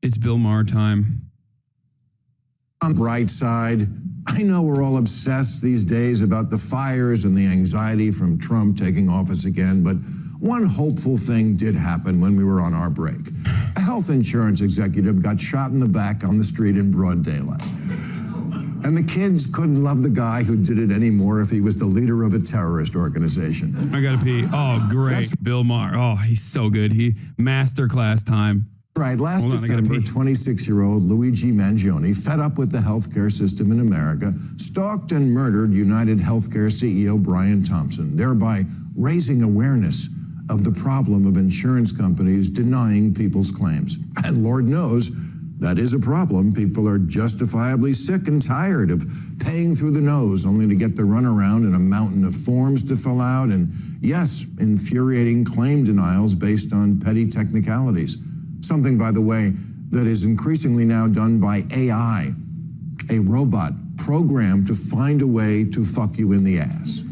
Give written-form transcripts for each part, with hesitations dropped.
It's Bill Maher time. On the bright side, I know we're all obsessed these days about the fires and the anxiety from Trump taking office again, but one hopeful thing did happen when we were on our break. A health insurance executive got shot in the back on the street in broad daylight. And the kids couldn't love the guy who did it anymore if he was the leader of a terrorist organization. I gotta pee. Oh, great. Bill Maher. Oh, he's so good. Masterclass time. Right. Last December, 26-year-old Luigi Mangione, fed up with the healthcare system in America, stalked and murdered United Healthcare CEO Brian Thompson, thereby raising awareness of the problem of insurance companies denying people's claims. And Lord knows, that is a problem. People are justifiably sick and tired of paying through the nose only to get the runaround and a mountain of forms to fill out and, yes, infuriating claim denials based on petty technicalities. Something, by the way, that is increasingly now done by AI, a robot programmed to find a way to fuck you in the ass,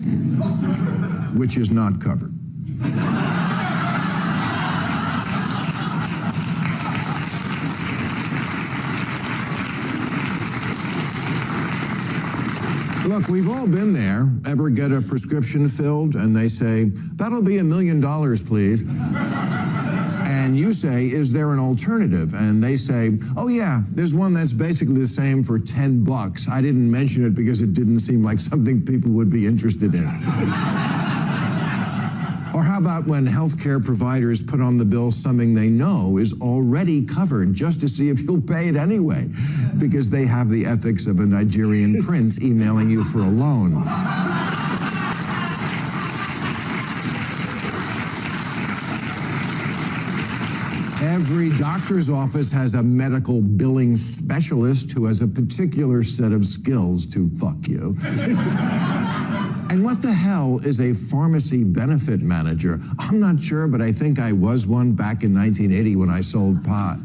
which is not covered. Look, we've all been there. Ever get a prescription filled and they say, "That'll be $1 million, please." And you say, "Is there an alternative?" And they say, "Oh yeah, there's one that's basically the same for $10. I didn't mention it because it didn't seem like something people would be interested in." Or how about when healthcare providers put on the bill something they know is already covered just to see if you'll pay it anyway, because they have the ethics of a Nigerian prince emailing you for a loan. Every doctor's office has a medical billing specialist who has a particular set of skills to fuck you. And what the hell is a pharmacy benefit manager? I'm not sure, but I think I was one back in 1980 when I sold pot.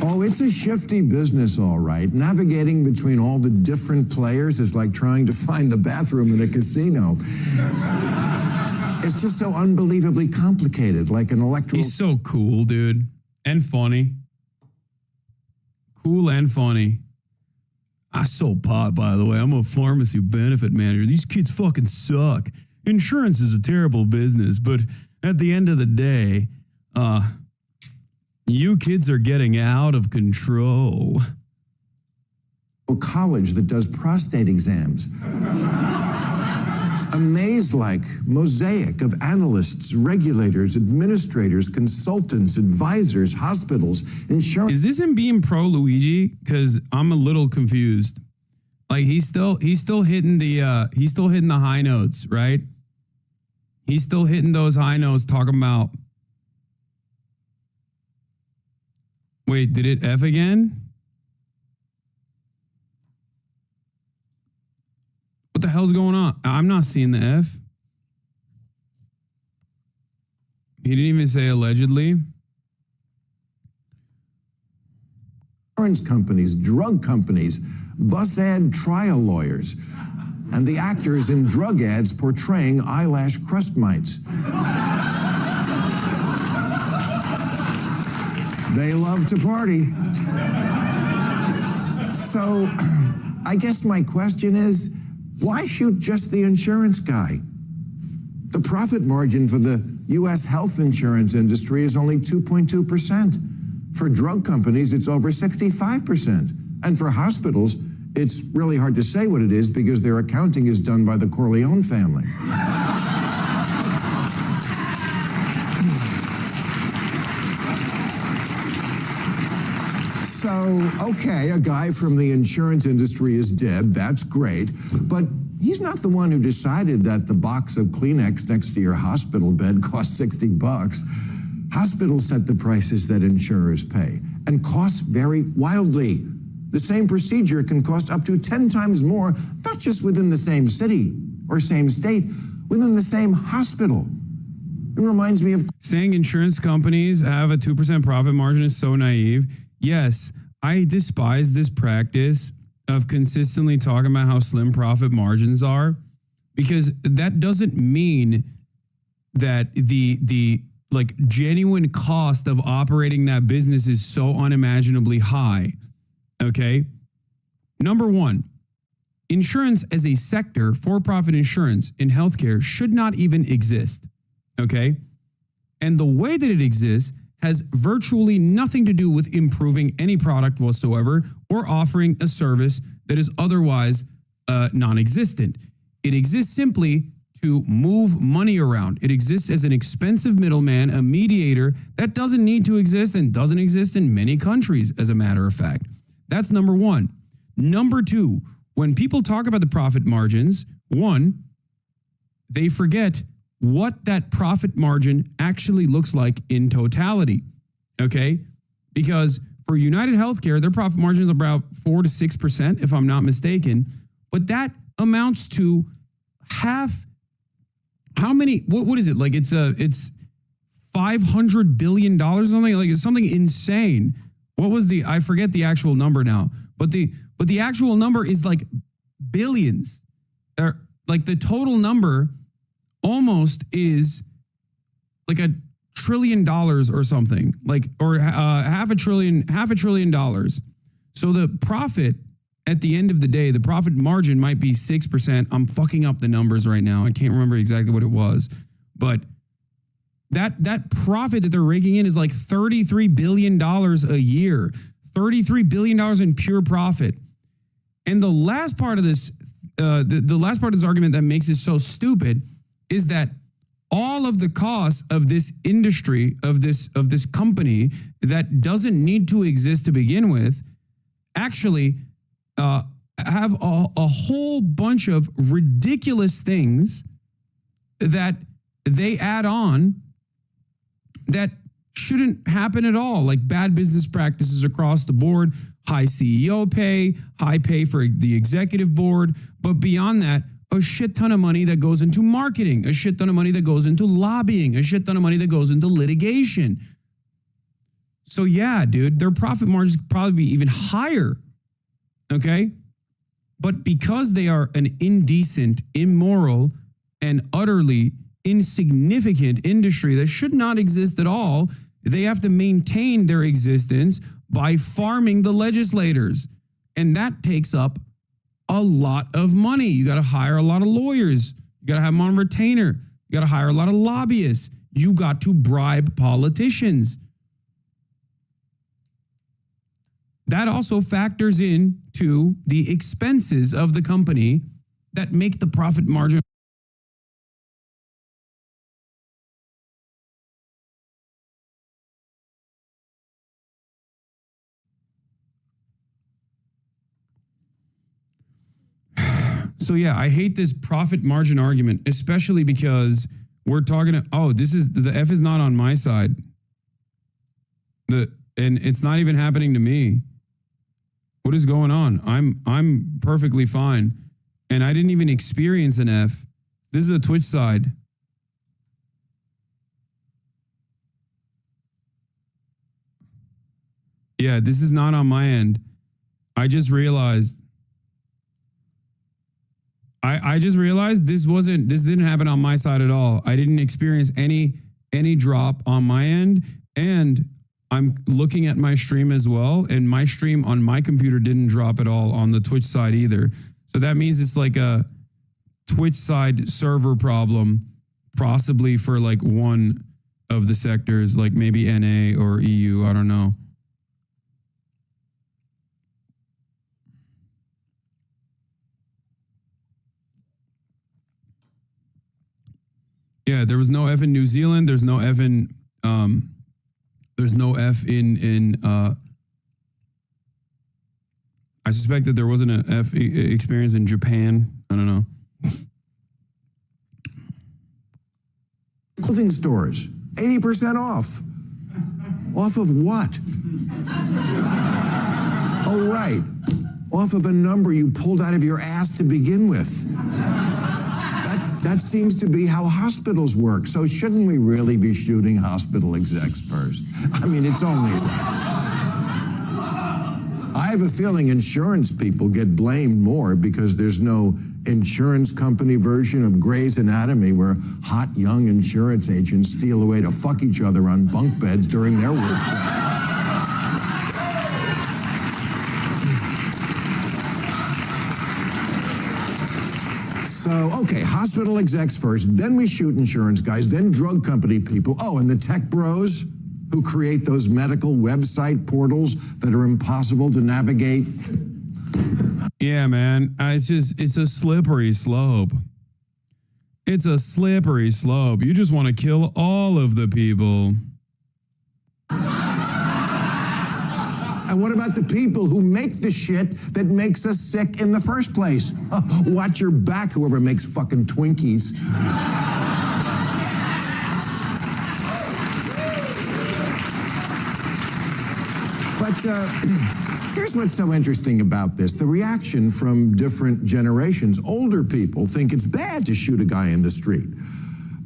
Oh, it's a shifty business, all right. Navigating between all the different players is like trying to find the bathroom in a casino. It's just so unbelievably complicated, like an electoral... He's so cool, dude. And funny. Cool and funny. I sold pot, by the way. I'm a pharmacy benefit manager. These kids fucking suck. Insurance is a terrible business, but at the end of the day, you kids are getting out of control. A college that does prostate exams. A maze-like mosaic of analysts, regulators, administrators, consultants, advisors, hospitals, insurance. Is this him being pro Luigi? Because I'm a little confused. Like he's still hitting the high notes, right? He's still hitting those high notes, talking about. Wait, did it F again? What the hell's going on? I'm not seeing the F. He didn't even say allegedly. Insurance companies, drug companies, bus ad trial lawyers, and the actors in drug ads portraying eyelash crust mites. They love to party. So, I guess my question is, why shoot just the insurance guy? The profit margin for the U.S. health insurance industry is only 2.2%. For drug companies, it's over 65%. And for hospitals, it's really hard to say what it is because their accounting is done by the Corleone family. So, okay, a guy from the insurance industry is dead. That's great. But he's not the one who decided that the box of Kleenex next to your hospital bed costs $60. Hospitals set the prices that insurers pay, and costs vary wildly. The same procedure can cost up to 10 times more, not just within the same city or same state, within the same hospital. It reminds me of... Saying insurance companies have a 2% profit margin is so naive. Yes, I despise this practice of consistently talking about how slim profit margins are because that doesn't mean that the like genuine cost of operating that business is so unimaginably high. Okay. Number one, insurance as a sector, for-profit insurance in healthcare should not even exist. Okay. And the way that it exists has virtually nothing to do with improving any product whatsoever or offering a service that is otherwise non-existent. It exists simply to move money around. It exists as an expensive middleman, a mediator that doesn't need to exist and doesn't exist in many countries, as a matter of fact. That's number one. Number two, when people talk about the profit margins, one, they forget what that profit margin actually looks like in totality, okay? Because for United Healthcare, their profit margin is about 4 to 6%, if I'm not mistaken, but that amounts to half. How many? What is it? Like it's $500 billion or something. Like it's something insane. What was I forget the actual number now, but the actual number is like billions. Or like the total number almost is like $1 trillion or something, like, or half a trillion dollars. So the profit at the end of the day, the profit margin might be 6%. I'm fucking up the numbers right now. I can't remember exactly what it was, but that profit that they're raking in is like $33 billion a year, $33 billion in pure profit. And the last part of this, the last part of this argument that makes it so stupid is that all of the costs of this industry, of this company that doesn't need to exist to begin with, actually have a whole bunch of ridiculous things that they add on that shouldn't happen at all, like bad business practices across the board, high CEO pay, high pay for the executive board, but beyond that, a shit ton of money that goes into marketing, a shit ton of money that goes into lobbying, a shit ton of money that goes into litigation. So yeah, dude, their profit margins could probably be even higher. Okay? But because they are an indecent, immoral, and utterly insignificant industry that should not exist at all, they have to maintain their existence by farming the legislators. And that takes up a lot of money. You got to hire a lot of lawyers. You got to have them on retainer. You got to hire a lot of lobbyists. You got to bribe politicians. That also factors into the expenses of the company that make the profit margin. So yeah, I hate this profit margin argument, especially because we're talking, the F is not on my side. And it's not even happening to me. What is going on? I'm perfectly fine. And I didn't even experience an F. This is a Twitch side. Yeah, this is not on my end. I just realized this didn't happen on my side at all. I didn't experience any drop on my end, and I'm looking at my stream as well, and my stream on my computer didn't drop at all on the Twitch side either. So that means it's like a Twitch side server problem, possibly for like one of the sectors, like maybe NA or EU, I don't know. Yeah, there was no F in New Zealand. There's no F in I suspect that there wasn't an F experience in Japan. I don't know. Clothing stores, 80% off. Off of what? Oh, right. Off of a number you pulled out of your ass to begin with. That seems to be how hospitals work. So shouldn't we really be shooting hospital execs first? I mean, it's only right. I have a feeling insurance people get blamed more because there's no insurance company version of Grey's Anatomy where hot young insurance agents steal away to fuck each other on bunk beds during their work. So, okay, hospital execs first, then we shoot insurance guys, then drug company people. Oh, and the tech bros who create those medical website portals that are impossible to navigate. Yeah, man. It's a slippery slope. It's a slippery slope. You just want to kill all of the people. And what about the people who make the shit that makes us sick in the first place? Watch your back, whoever makes fucking Twinkies. But here's what's so interesting about this. The reaction from different generations. Older people think it's bad to shoot a guy in the street.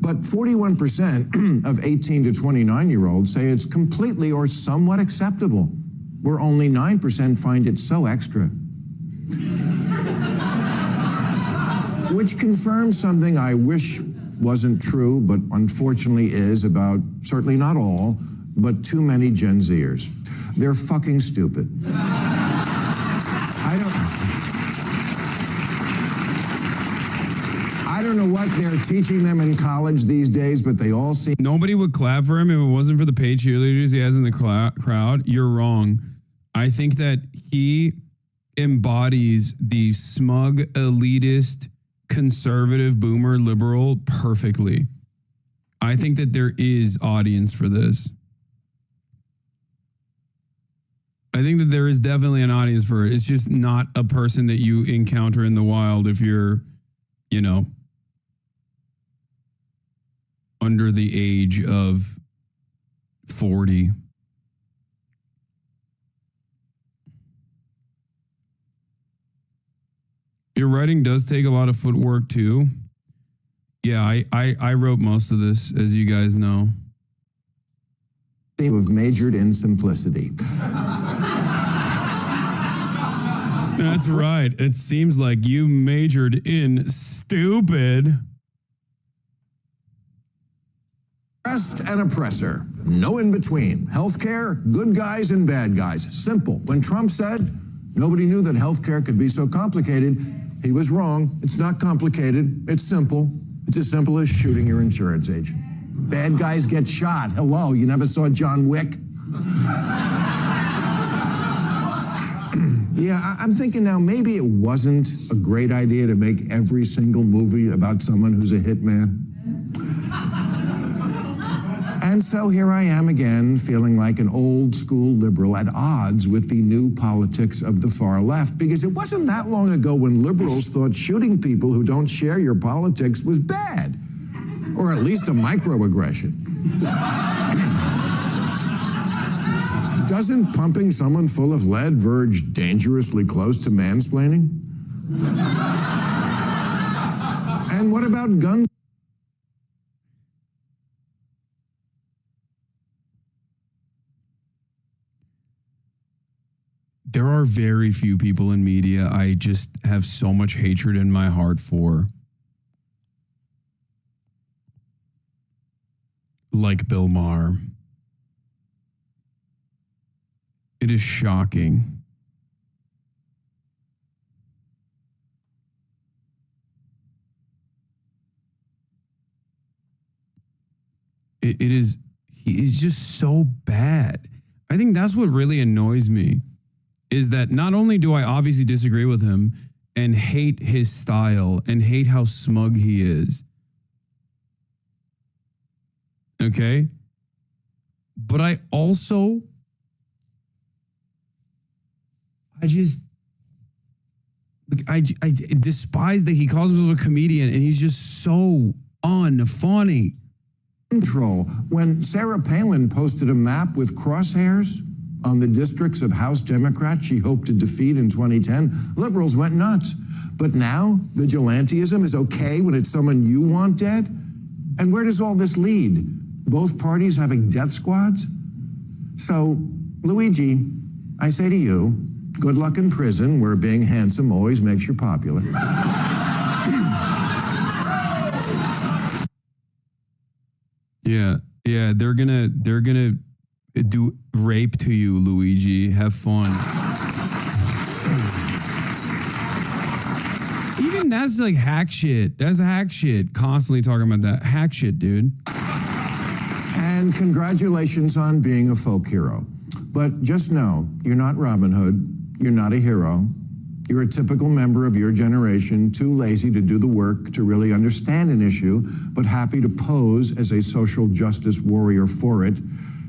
But 41% of 18 to 29-year-olds say it's completely or somewhat acceptable, where only 9% find it so extra. Which confirms something I wish wasn't true, but unfortunately is about, certainly not all, but too many Gen Zers. They're fucking stupid. I don't know what they're teaching them in college these days, but they all seem... Nobody would clap for him if it wasn't for the paid cheerleaders he has in the crowd. You're wrong. I think that he embodies the smug, elitist, conservative, boomer, liberal perfectly. I think that there is audience for this. I think that there is definitely an audience for it. It's just not a person that you encounter in the wild if you're, under the age of 40. Your writing does take a lot of footwork too. Yeah, I wrote most of this, as you guys know. Have majored in simplicity. That's right. It seems like you majored in stupid. Oppressed and oppressor. No in between. Healthcare, good guys and bad guys. Simple. When Trump said nobody knew that healthcare could be so complicated, he was wrong. It's not complicated. It's simple. It's as simple as shooting your insurance agent. Bad guys get shot. Hello, you never saw John Wick? Yeah, I'm thinking now maybe it wasn't a great idea to make every single movie about someone who's a hitman. And so here I am again, feeling like an old school liberal at odds with the new politics of the far left, because it wasn't that long ago when liberals thought shooting people who don't share your politics was bad, or at least a microaggression. Doesn't pumping someone full of lead verge dangerously close to mansplaining? And what about gun? There are very few people in media I just have so much hatred in my heart for. Like Bill Maher. It is shocking. It is, he is just so bad. I think that's what really annoys me, is that not only do I obviously disagree with him and hate his style and hate how smug he is, okay, but I also, I despise that he calls himself a comedian and he's just so unfunny. Control. When Sarah Palin posted a map with crosshairs on the districts of House Democrats she hoped to defeat in 2010, liberals went nuts. But now, vigilantism is okay when it's someone you want dead? And where does all this lead? Both parties having death squads? So, Luigi, I say to you, good luck in prison, where being handsome always makes you popular. Yeah. Yeah. They're gonna do rape to you, Luigi. Have fun. Even that's like hack shit. That's hack shit. Constantly talking about that. Hack shit, dude. And congratulations on being a folk hero. But just know, you're not Robin Hood. You're not a hero. You're a typical member of your generation, too lazy to do the work to really understand an issue, but happy to pose as a social justice warrior for it.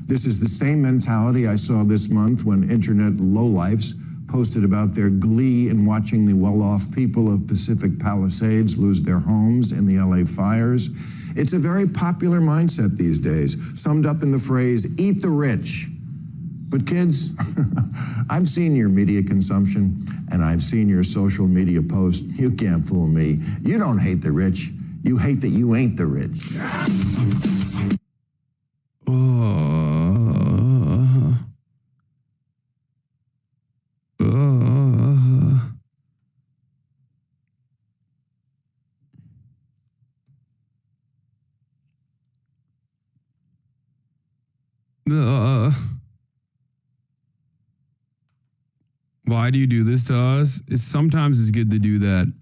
This is the same mentality I saw this month when internet lowlifes posted about their glee in watching the well-off people of Pacific Palisades lose their homes in the LA fires. It's a very popular mindset these days, summed up in the phrase, eat the rich. But kids, I've seen your media consumption, and I've seen your social media posts. You can't fool me. You don't hate the rich. You hate that you ain't the rich. Why do you do this to us? Sometimes it's good to do that.